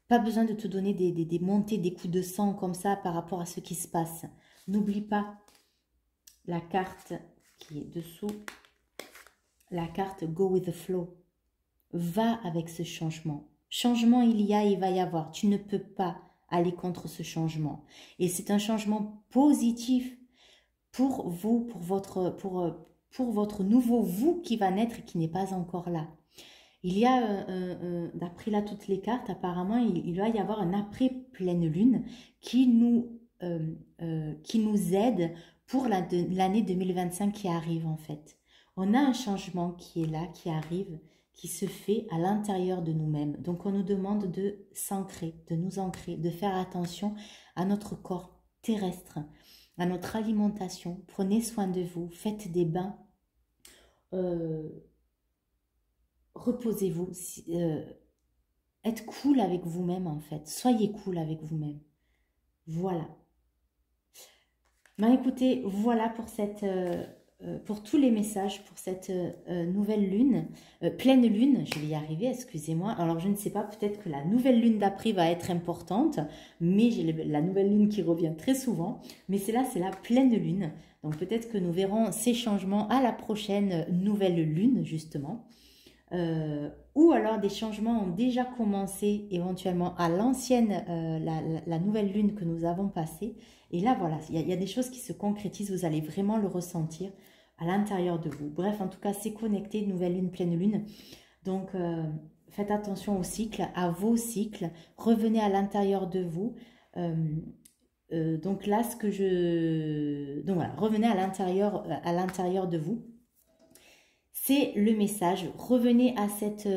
Pas besoin de te donner des montées, des coups de sang comme ça par rapport à ce qui se passe. N'oublie pas la carte qui est dessous, la carte Go with the flow. Va avec ce changement. Changement il va y avoir. Tu ne peux pas aller contre ce changement. Et c'est un changement positif pour vous, pour votre nouveau vous qui va naître et qui n'est pas encore là. Il y a, d'après là toutes les cartes, apparemment, il va y avoir un après pleine lune qui nous aide pour l'année 2025 qui arrive en fait. On a un changement qui est là, qui arrive, qui se fait à l'intérieur de nous-mêmes. Donc on nous demande de s'ancrer, de nous ancrer, de faire attention à notre corps terrestre, à notre alimentation. Prenez soin de vous, faites des bains, reposez-vous, êtes cool avec vous-même en fait, soyez cool avec vous-même. Voilà. Ben écoutez, voilà pour tous les messages pour cette nouvelle lune, pleine lune, je vais y arriver, excusez-moi. Alors je ne sais pas, peut-être que la nouvelle lune d'après va être importante, mais j'ai la nouvelle lune qui revient très souvent, mais c'est la pleine lune. Donc peut-être que nous verrons ces changements à la prochaine nouvelle lune, justement. Ou alors des changements ont déjà commencé éventuellement à l'ancienne, la nouvelle lune que nous avons passée. Et là, voilà, il y a des choses qui se concrétisent, vous allez vraiment le ressentir à l'intérieur de vous. Bref, en tout cas, c'est connecté, nouvelle lune, pleine lune. Donc, faites attention aux cycles, à vos cycles. Revenez à l'intérieur de vous. Donc là, donc voilà, revenez à l'intérieur de vous. C'est le message. Revenez à cette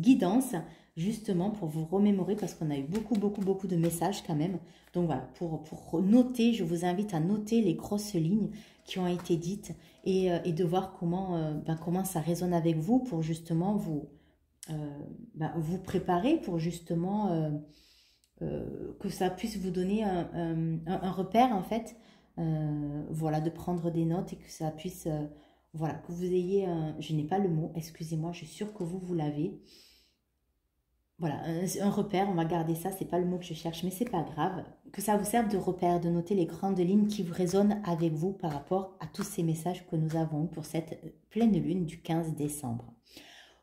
guidance, justement, pour vous remémorer, parce qu'on a eu beaucoup de messages quand même. Donc voilà, pour noter, je vous invite à noter les grosses lignes qui ont été dites et de voir comment ça résonne avec vous pour justement vous préparer, pour justement que ça puisse vous donner un repère, en fait. Voilà, de prendre des notes et que ça puisse, voilà, que vous ayez, je n'ai pas le mot, excusez-moi, je suis sûre que vous l'avez. voilà, un repère, on va garder ça, c'est pas le mot que je cherche, mais c'est pas grave. Que ça vous serve de repère, de noter les grandes lignes qui vous résonnent avec vous par rapport à tous ces messages que nous avons pour cette pleine lune du 15 décembre.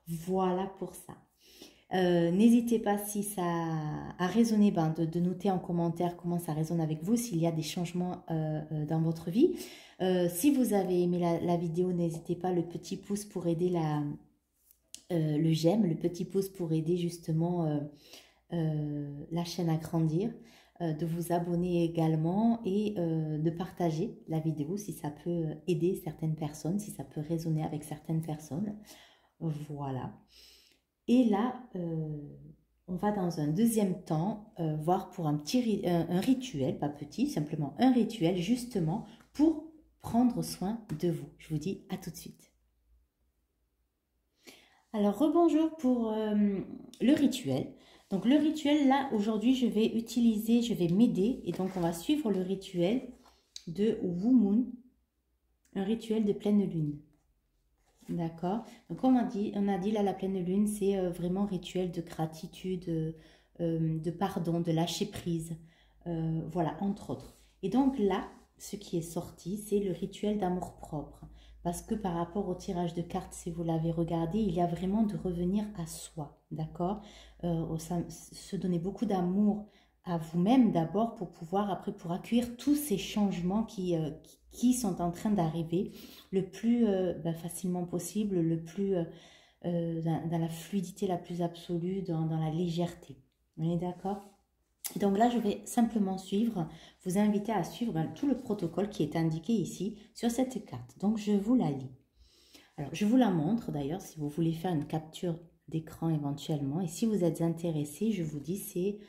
Voilà pour ça. N'hésitez pas si ça a résonné, de noter en commentaire comment ça résonne avec vous, s'il y a des changements dans votre vie. Si vous avez aimé la vidéo, n'hésitez pas, le petit pouce pour aider le j'aime, le petit pouce pour aider justement la chaîne à grandir, de vous abonner également et de partager la vidéo si ça peut aider certaines personnes, si ça peut résonner avec certaines personnes. Voilà. Et là, on va dans un deuxième temps voir pour un rituel, pas petit, simplement un rituel justement pour prendre soin de vous. Je vous dis à tout de suite. Alors, rebonjour pour le rituel. Donc, le rituel, là, aujourd'hui, je vais m'aider. Et donc, on va suivre le rituel de Wu Moon, un rituel de pleine lune. D'accord. Donc, on a dit là, la pleine lune, c'est vraiment rituel de gratitude, de pardon, de lâcher prise. Voilà, entre autres. Et donc là, ce qui est sorti, c'est le rituel d'amour-propre. Parce que par rapport au tirage de cartes, si vous l'avez regardé, il y a vraiment de revenir à soi, d'accord, se donner beaucoup d'amour à vous-même d'abord pour pouvoir, après, pour accueillir tous ces changements qui sont en train d'arriver le plus facilement possible, le plus dans la fluidité la plus absolue, dans la légèreté. On est d'accord ? Donc là, je vais simplement vous inviter à suivre tout le protocole qui est indiqué ici sur cette carte. Donc, je vous la lis. Alors, je vous la montre d'ailleurs si vous voulez faire une capture d'écran éventuellement. Et si vous êtes intéressé, je vous dis, c'est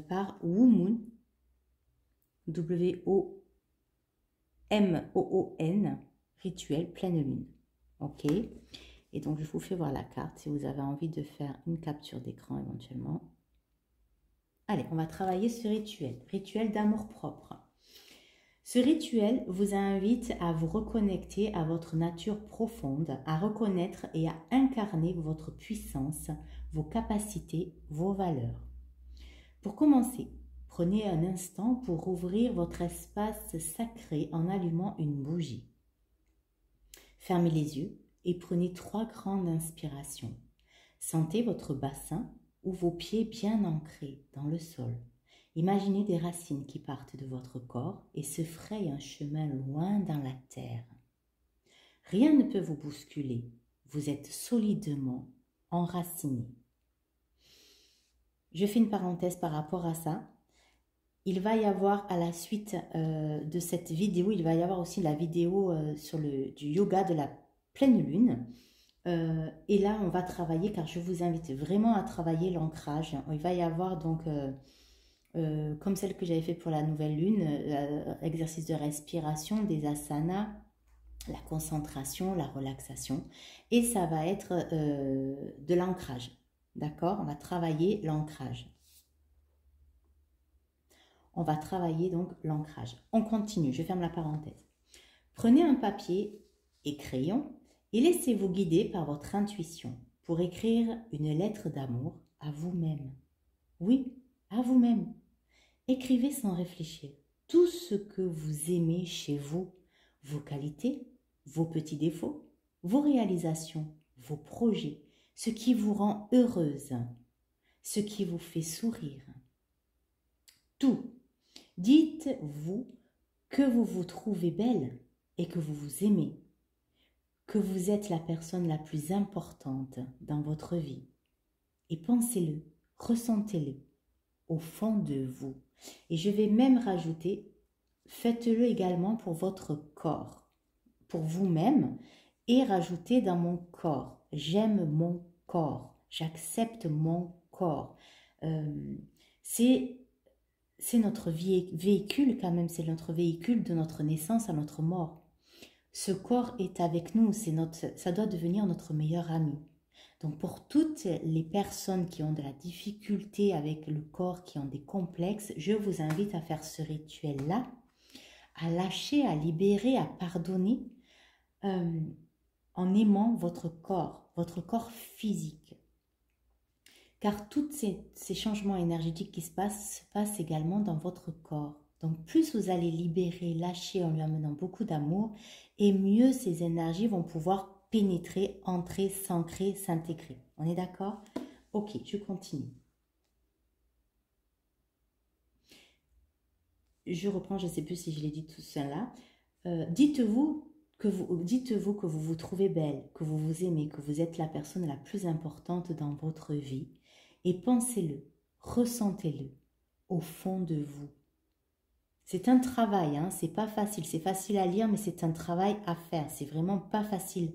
par Wu Moon, W-O-M-O-O-N, rituel pleine lune. Ok. Et donc, je vous fais voir la carte si vous avez envie de faire une capture d'écran éventuellement. Allez, on va travailler ce rituel d'amour-propre. Ce rituel vous invite à vous reconnecter à votre nature profonde, à reconnaître et à incarner votre puissance, vos capacités, vos valeurs. Pour commencer, prenez un instant pour ouvrir votre espace sacré en allumant une bougie. Fermez les yeux et prenez 3 grandes inspirations. Sentez votre bassin ou vos pieds bien ancrés dans le sol. Imaginez des racines qui partent de votre corps et se frayent un chemin loin dans la terre. Rien ne peut vous bousculer, vous êtes solidement enraciné. Je fais une parenthèse par rapport à ça. Il va y avoir à la suite de cette vidéo, il va y avoir aussi la vidéo du yoga de la pleine lune. Et là, on va travailler, car je vous invite vraiment à travailler l'ancrage. Il va y avoir donc, comme celle que j'avais fait pour la nouvelle lune, exercice de respiration, des asanas, la concentration, la relaxation. Et ça va être de l'ancrage. D'accord? On va travailler l'ancrage. On va travailler donc l'ancrage. On continue, je ferme la parenthèse. Prenez un papier et crayon et laissez-vous guider par votre intuition pour écrire une lettre d'amour à vous-même. Oui, à vous-même. Écrivez sans réfléchir tout ce que vous aimez chez vous, vos qualités, vos petits défauts, vos réalisations, vos projets, ce qui vous rend heureuse, ce qui vous fait sourire. Tout. Dites-vous que vous vous trouvez belle et que vous vous aimez, que vous êtes la personne la plus importante dans votre vie. Et pensez-le, ressentez-le au fond de vous. Et je vais même rajouter, faites-le également pour votre corps, pour vous-même, et rajoutez dans mon corps. J'aime mon corps, j'accepte mon corps. C'est notre véhicule quand même, c'est notre véhicule de notre naissance à notre mort. Ce corps est avec nous, ça doit devenir notre meilleur ami. Donc pour toutes les personnes qui ont de la difficulté avec le corps, qui ont des complexes, je vous invite à faire ce rituel-là, à lâcher, à libérer, à pardonner, en aimant votre corps physique. car tous ces changements énergétiques qui se passent également dans votre corps. Donc plus vous allez libérer, lâcher en lui amenant beaucoup d'amour, et mieux ces énergies vont pouvoir pénétrer, entrer, s'ancrer, s'intégrer. On est d'accord? Ok, je continue. Je reprends, je ne sais plus si je l'ai dit tout cela. Dites-vous que vous vous trouvez belle, que vous vous aimez, que vous êtes la personne la plus importante dans votre vie. Et pensez-le, ressentez-le au fond de vous. C'est un travail, hein, c'est pas facile. C'est facile à lire, mais c'est un travail à faire. C'est vraiment pas facile.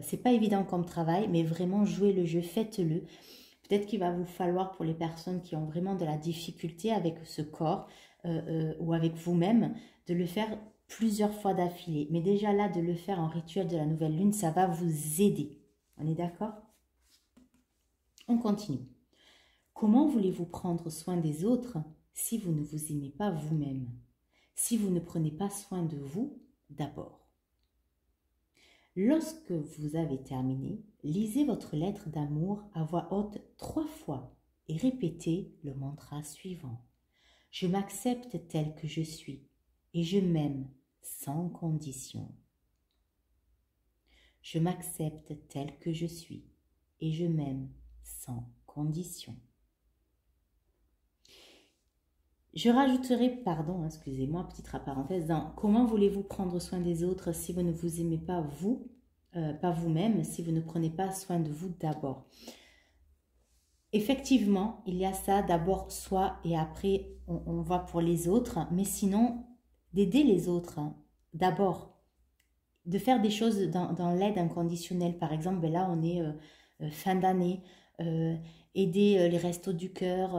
C'est pas évident comme travail, mais vraiment jouez le jeu, faites-le. Peut-être qu'il va vous falloir, pour les personnes qui ont vraiment de la difficulté avec ce corps ou avec vous-même, de le faire plusieurs fois d'affilée. Mais déjà là, de le faire en rituel de la nouvelle lune, ça va vous aider. On est d'accord? On continue. Comment voulez-vous prendre soin des autres si vous ne vous aimez pas vous-même? Si vous ne prenez pas soin de vous d'abord? Lorsque vous avez terminé, lisez votre lettre d'amour à voix haute 3 fois et répétez le mantra suivant. Je m'accepte tel que je suis et je m'aime sans condition. Je m'accepte tel que je suis et je m'aime sans condition. Je rajouterai, pardon, excusez-moi, petite parenthèse, dans comment voulez-vous prendre soin des autres si vous ne vous aimez pas pas vous-même, si vous ne prenez pas soin de vous d'abord. Effectivement, il y a ça, d'abord soi et après on va pour les autres, mais sinon d'aider les autres, d'abord, de faire des choses dans l'aide inconditionnelle. Par exemple, ben là on est fin d'année, aider les restos du cœur,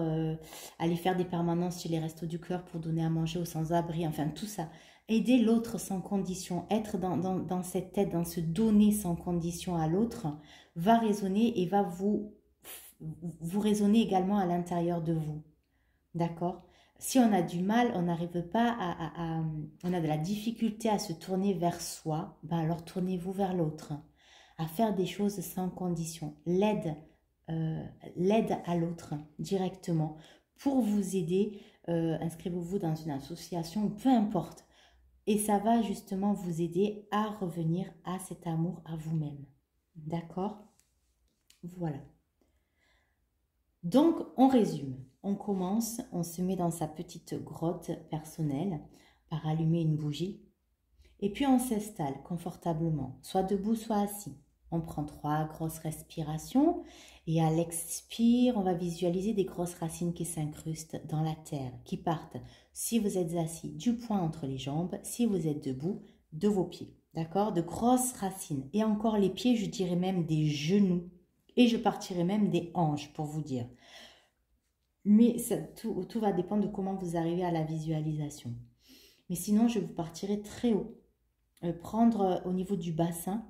aller faire des permanences chez les restos du cœur pour donner à manger aux sans-abri, enfin tout ça. Aider l'autre sans condition, être dans cette aide, dans ce donner sans condition à l'autre, va résonner et va vous résonner également à l'intérieur de vous. D'accord? Si on a du mal, on n'arrive pas on a de la difficulté à se tourner vers soi, ben alors tournez-vous vers l'autre, à faire des choses sans condition. L'aide à l'autre directement pour vous aider. Inscrivez-vous dans une association, peu importe. Et ça va justement vous aider à revenir à cet amour à vous-même. D'accord? Voilà. Donc, on résume. On commence, on se met dans sa petite grotte personnelle par allumer une bougie. Et puis, on s'installe confortablement, soit debout, soit assis. On prend 3 grosses respirations et à l'expire, on va visualiser des grosses racines qui s'incrustent dans la terre, qui partent, si vous êtes assis, du poing entre les jambes, si vous êtes debout, de vos pieds. D'accord? De grosses racines. Et encore les pieds, je dirais même des genoux. Et je partirai même des hanches pour vous dire. Mais tout va dépendre de comment vous arrivez à la visualisation. Mais sinon, je vous partirai très haut. Prendre au niveau du bassin.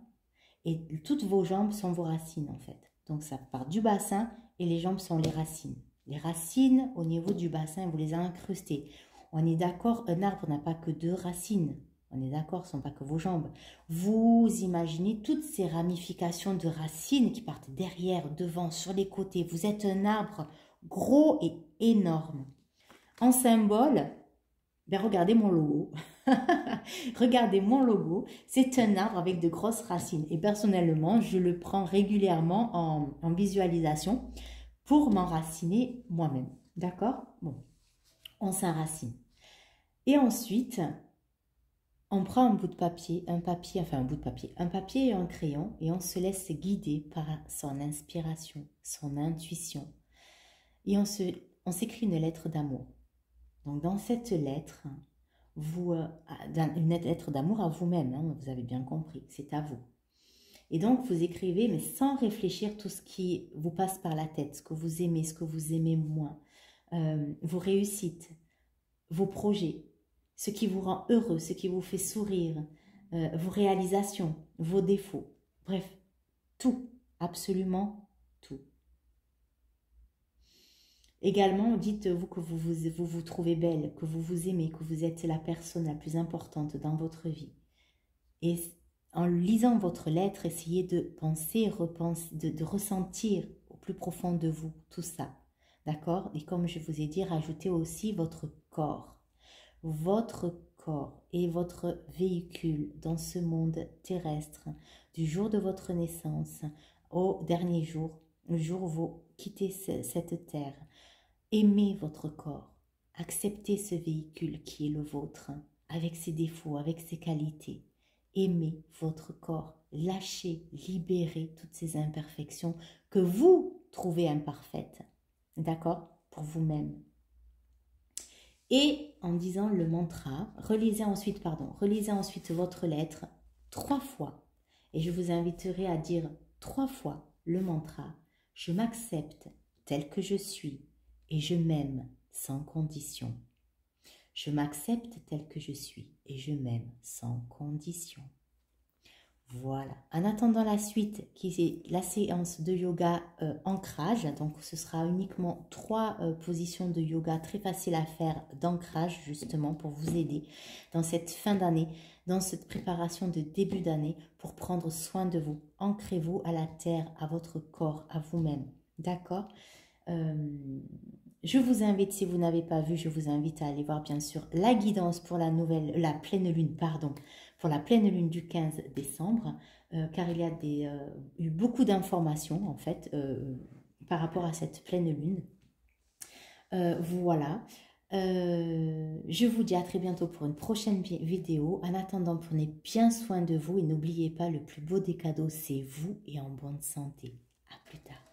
Et toutes vos jambes sont vos racines en fait. Donc ça part du bassin et les jambes sont les racines. Les racines au niveau du bassin, vous les incrustées. On est d'accord, un arbre n'a pas que 2 racines. On est d'accord, ce ne sont pas que vos jambes. Vous imaginez toutes ces ramifications de racines qui partent derrière, devant, sur les côtés. Vous êtes un arbre gros et énorme. En symbole, ben regardez mon logo. Regardez mon logo, c'est un arbre avec de grosses racines. Et personnellement, je le prends régulièrement en visualisation pour m'enraciner moi-même. D'accord? Bon, on s'enracine. Et ensuite, on prend un bout de papier, un papier et un crayon et on se laisse guider par son inspiration, son intuition. Et on s'écrit une lettre d'amour. Donc dans cette lettre, une lettre d'amour à vous-même, hein, vous avez bien compris, c'est à vous. Et donc vous écrivez, mais sans réfléchir tout ce qui vous passe par la tête, ce que vous aimez moins, vos réussites, vos projets, ce qui vous rend heureux, ce qui vous fait sourire, vos réalisations, vos défauts, bref, tout, absolument tout. Également, dites-vous que vous trouvez belle, que vous vous aimez, que vous êtes la personne la plus importante dans votre vie. Et en lisant votre lettre, essayez de penser, repenser, de ressentir plus profond de vous, tout ça. D'accord? Et comme je vous ai dit, rajoutez aussi votre corps. Votre corps est votre véhicule dans ce monde terrestre, du jour de votre naissance au dernier jour, le jour où vous quittez cette terre. Aimez votre corps, acceptez ce véhicule qui est le vôtre, avec ses défauts, avec ses qualités. Aimez votre corps, lâchez, libérez toutes ces imperfections que vous trouvez imparfaites, d'accord, pour vous-même. Et en disant le mantra, relisez ensuite votre lettre 3 fois. Et je vous inviterai à dire 3 fois le mantra. Je m'accepte tel que je suis et je m'aime sans condition. Je m'accepte tel que je suis et je m'aime sans condition. Voilà. En attendant la suite, qui est la séance de yoga ancrage, donc ce sera uniquement 3 positions de yoga très faciles à faire d'ancrage justement pour vous aider dans cette fin d'année, dans cette préparation de début d'année pour prendre soin de vous. Ancrez-vous à la terre, à votre corps, à vous-même. D'accord? Je vous invite, si vous n'avez pas vu, je vous invite à aller voir bien sûr la guidance pour la pleine lune, pour la pleine lune du 15 décembre, car il y a eu beaucoup d'informations en fait par rapport à cette pleine lune. Voilà. Je vous dis à très bientôt pour une prochaine vidéo. En attendant, prenez bien soin de vous et n'oubliez pas, le plus beau des cadeaux, c'est vous et en bonne santé. À plus tard.